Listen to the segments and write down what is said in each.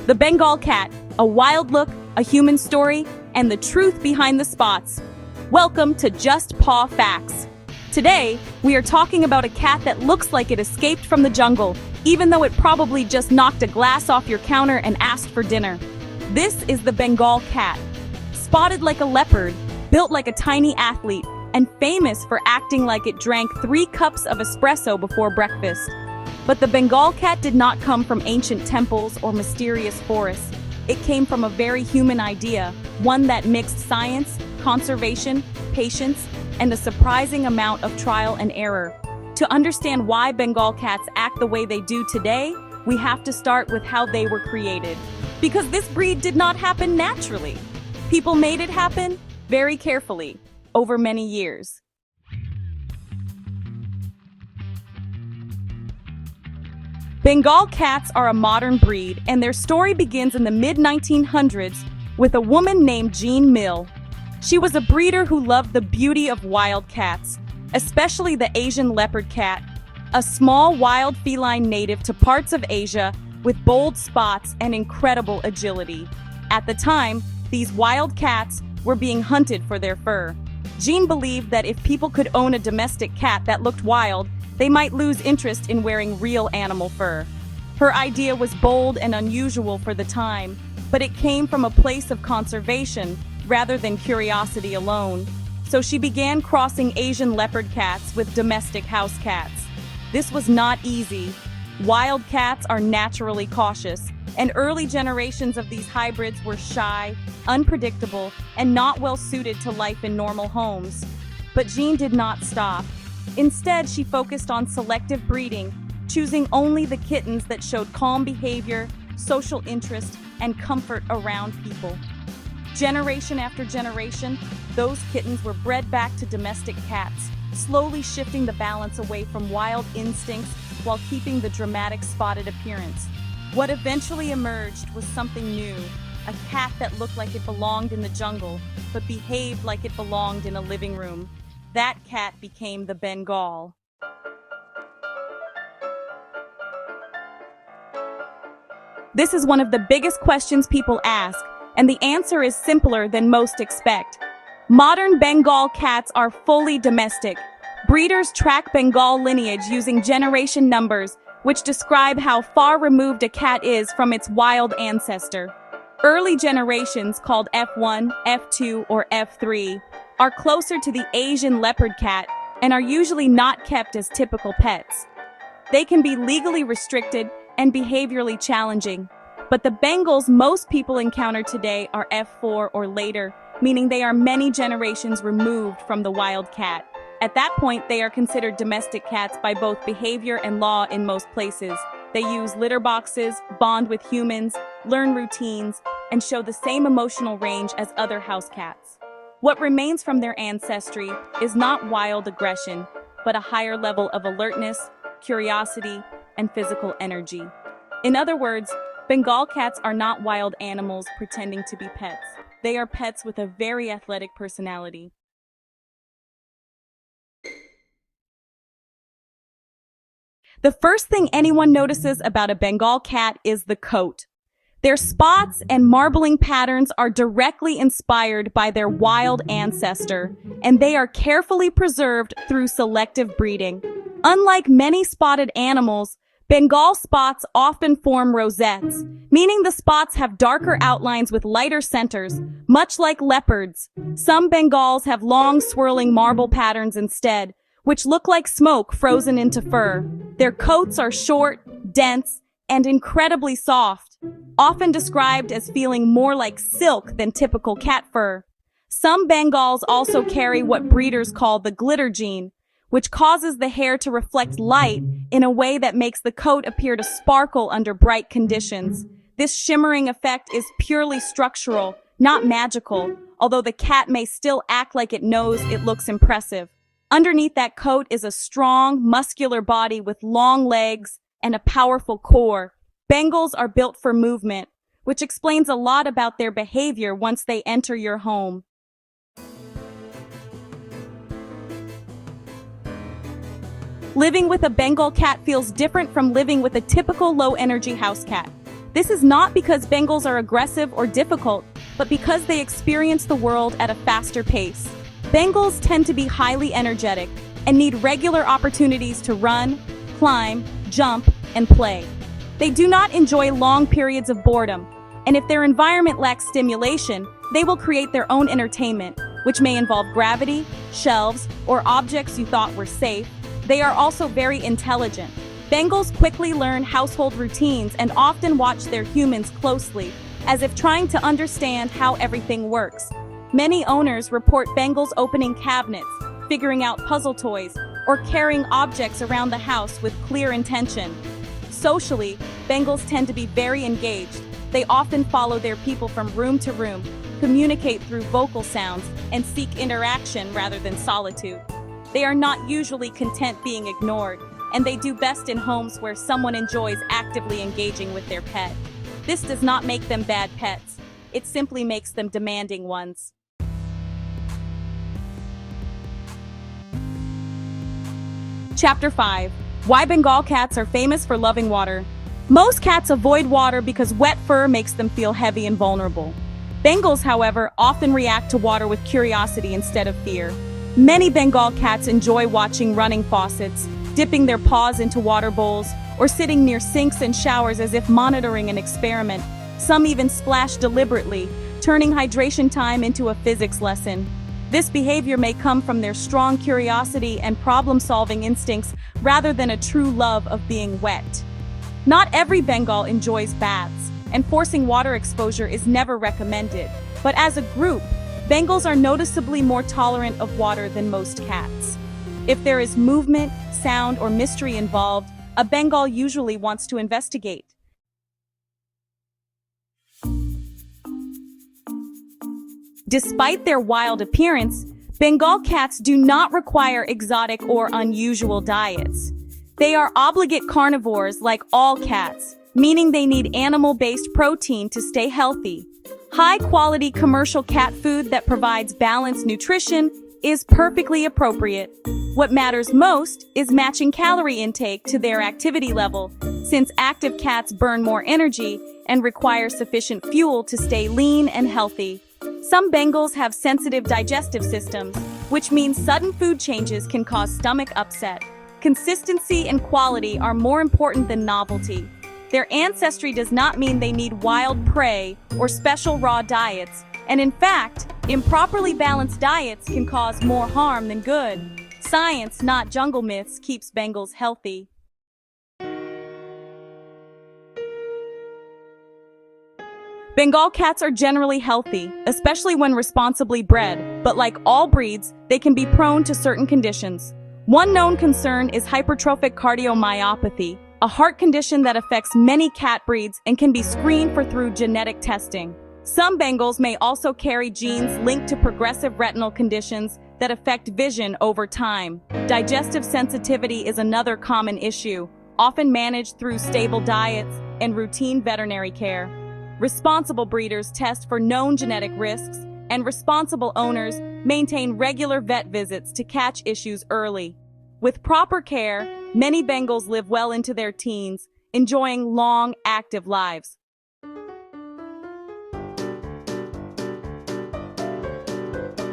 The Bengal cat, a wild look, a human story, and the truth behind the spots. Welcome to Just Paw Facts. Today, we are talking about a cat that looks like it escaped from the jungle, even though it probably just knocked a glass off your counter and asked for dinner. This is the Bengal cat. Spotted like a leopard, built like a tiny athlete, and famous for acting like it drank 3 cups of espresso before breakfast. But the Bengal cat did not come from ancient temples or mysterious forests. It came from a very human idea, one that mixed science, conservation, patience, and a surprising amount of trial and error. To understand why Bengal cats act the way they do today, we have to start with how they were created. Because this breed did not happen naturally. People made it happen very carefully, over many years. Bengal cats are a modern breed, and their story begins in the mid-1900s with a woman named Jean Mill. She was a breeder who loved the beauty of wild cats, especially the Asian leopard cat, a small wild feline native to parts of Asia with bold spots and incredible agility. At the time, these wild cats were being hunted for their fur. Jean believed that if people could own a domestic cat that looked wild, they might lose interest in wearing real animal fur. Her idea was bold and unusual for the time, but it came from a place of conservation rather than curiosity alone. So she began crossing Asian leopard cats with domestic house cats. This was not easy. Wild cats are naturally cautious, and early generations of these hybrids were shy, unpredictable, and not well suited to life in normal homes. But Jean did not stop. Instead, she focused on selective breeding, choosing only the kittens that showed calm behavior, social interest, and comfort around people. Generation after generation, those kittens were bred back to domestic cats, slowly shifting the balance away from wild instincts while keeping the dramatic spotted appearance. What eventually emerged was something new, a cat that looked like it belonged in the jungle, but behaved like it belonged in a living room. That cat became the Bengal. This is one of the biggest questions people ask, and the answer is simpler than most expect. Modern Bengal cats are fully domestic. Breeders track Bengal lineage using generation numbers, which describe how far removed a cat is from its wild ancestor. Early generations, called F1, F2, or F3, are closer to the Asian leopard cat and are usually not kept as typical pets. They can be legally restricted and behaviorally challenging, but the Bengals most people encounter today are F4 or later, meaning they are many generations removed from the wild cat. At that point, they are considered domestic cats by both behavior and law in most places. They use litter boxes, bond with humans, learn routines, and show the same emotional range as other house cats. What remains from their ancestry is not wild aggression, but a higher level of alertness, curiosity, and physical energy. In other words, Bengal cats are not wild animals pretending to be pets. They are pets with a very athletic personality. The first thing anyone notices about a Bengal cat is the coat. Their spots and marbling patterns are directly inspired by their wild ancestor, and they are carefully preserved through selective breeding. Unlike many spotted animals, Bengal spots often form rosettes, meaning the spots have darker outlines with lighter centers, much like leopards. Some Bengals have long swirling marble patterns instead, which look like smoke frozen into fur. Their coats are short, dense, and incredibly soft, often described as feeling more like silk than typical cat fur. Some Bengals also carry what breeders call the glitter gene, which causes the hair to reflect light in a way that makes the coat appear to sparkle under bright conditions. This shimmering effect is purely structural, not magical, although the cat may still act like it knows it looks impressive. Underneath that coat is a strong, muscular body with long legs and a powerful core. Bengals are built for movement, which explains a lot about their behavior once they enter your home. Living with a Bengal cat feels different from living with a typical low-energy house cat. This is not because Bengals are aggressive or difficult, but because they experience the world at a faster pace. Bengals tend to be highly energetic and need regular opportunities to run, climb, jump, and play. They do not enjoy long periods of boredom, and if their environment lacks stimulation, they will create their own entertainment, which may involve gravity, shelves, or objects you thought were safe. They are also very intelligent. Bengals quickly learn household routines and often watch their humans closely, as if trying to understand how everything works. Many owners report Bengals opening cabinets, figuring out puzzle toys, or carrying objects around the house with clear intention. Socially, Bengals tend to be very engaged. They often follow their people from room to room, communicate through vocal sounds, and seek interaction rather than solitude. They are not usually content being ignored, and they do best in homes where someone enjoys actively engaging with their pet. This does not make them bad pets. It simply makes them demanding ones. Chapter 5. Why Bengal cats are famous for loving water. Most cats avoid water because wet fur makes them feel heavy and vulnerable. Bengals, however, often react to water with curiosity instead of fear. Many Bengal cats enjoy watching running faucets, dipping their paws into water bowls, or sitting near sinks and showers as if monitoring an experiment. Some even splash deliberately, turning hydration time into a physics lesson. This behavior may come from their strong curiosity and problem-solving instincts rather than a true love of being wet. Not every Bengal enjoys baths, and forcing water exposure is never recommended. But as a group, Bengals are noticeably more tolerant of water than most cats. If there is movement, sound, or mystery involved, a Bengal usually wants to investigate. Despite their wild appearance, Bengal cats do not require exotic or unusual diets. They are obligate carnivores like all cats, meaning they need animal-based protein to stay healthy. High-quality commercial cat food that provides balanced nutrition is perfectly appropriate. What matters most is matching calorie intake to their activity level, since active cats burn more energy and require sufficient fuel to stay lean and healthy. Some Bengals have sensitive digestive systems, which means sudden food changes can cause stomach upset. Consistency and quality are more important than novelty. Their ancestry does not mean they need wild prey or special raw diets, and in fact, improperly balanced diets can cause more harm than good. Science, not jungle myths, keeps Bengals healthy. Bengal cats are generally healthy, especially when responsibly bred, but like all breeds, they can be prone to certain conditions. One known concern is hypertrophic cardiomyopathy, a heart condition that affects many cat breeds and can be screened for through genetic testing. Some Bengals may also carry genes linked to progressive retinal conditions that affect vision over time. Digestive sensitivity is another common issue, often managed through stable diets and routine veterinary care. Responsible breeders test for known genetic risks, and responsible owners maintain regular vet visits to catch issues early. With proper care, many Bengals live well into their teens, enjoying long, active lives.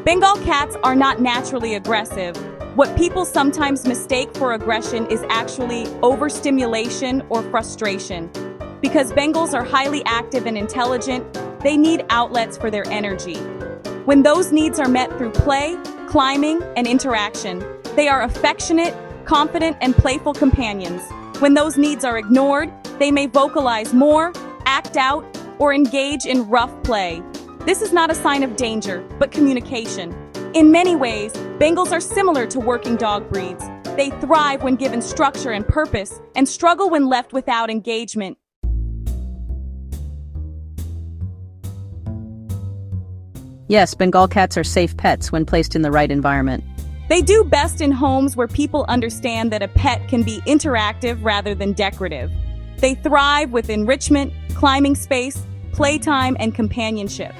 Bengal cats are not naturally aggressive. What people sometimes mistake for aggression is actually overstimulation or frustration. Because Bengals are highly active and intelligent, they need outlets for their energy. When those needs are met through play, climbing, and interaction, they are affectionate, confident, and playful companions. When those needs are ignored, they may vocalize more, act out, or engage in rough play. This is not a sign of danger, but communication. In many ways, Bengals are similar to working dog breeds. They thrive when given structure and purpose, and struggle when left without engagement. Yes, Bengal cats are safe pets when placed in the right environment. They do best in homes where people understand that a pet can be interactive rather than decorative. They thrive with enrichment, climbing space, playtime, and companionship.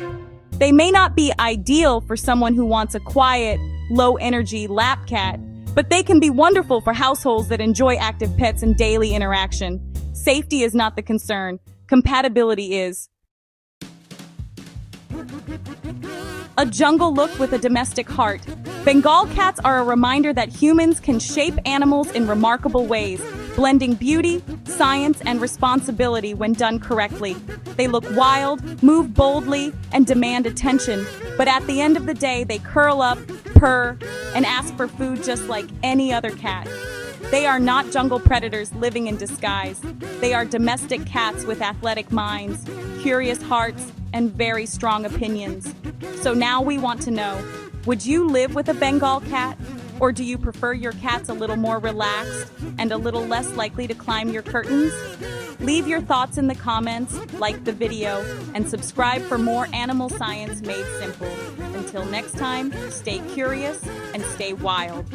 They may not be ideal for someone who wants a quiet, low-energy lap cat, but they can be wonderful for households that enjoy active pets and daily interaction. Safety is not the concern. Compatibility is a jungle look with a domestic heart. Bengal cats are a reminder that humans can shape animals in remarkable ways, blending beauty, science, and responsibility when done correctly. They look wild, move boldly, and demand attention, but at the end of the day, they curl up, purr, and ask for food just like any other cat. They are not jungle predators living in disguise. They are domestic cats with athletic minds, curious hearts, and very strong opinions. So now we want to know, would you live with a Bengal cat? Or do you prefer your cats a little more relaxed and a little less likely to climb your curtains? Leave your thoughts in the comments, like the video, and subscribe for more animal science made simple. Until next time, stay curious and stay wild.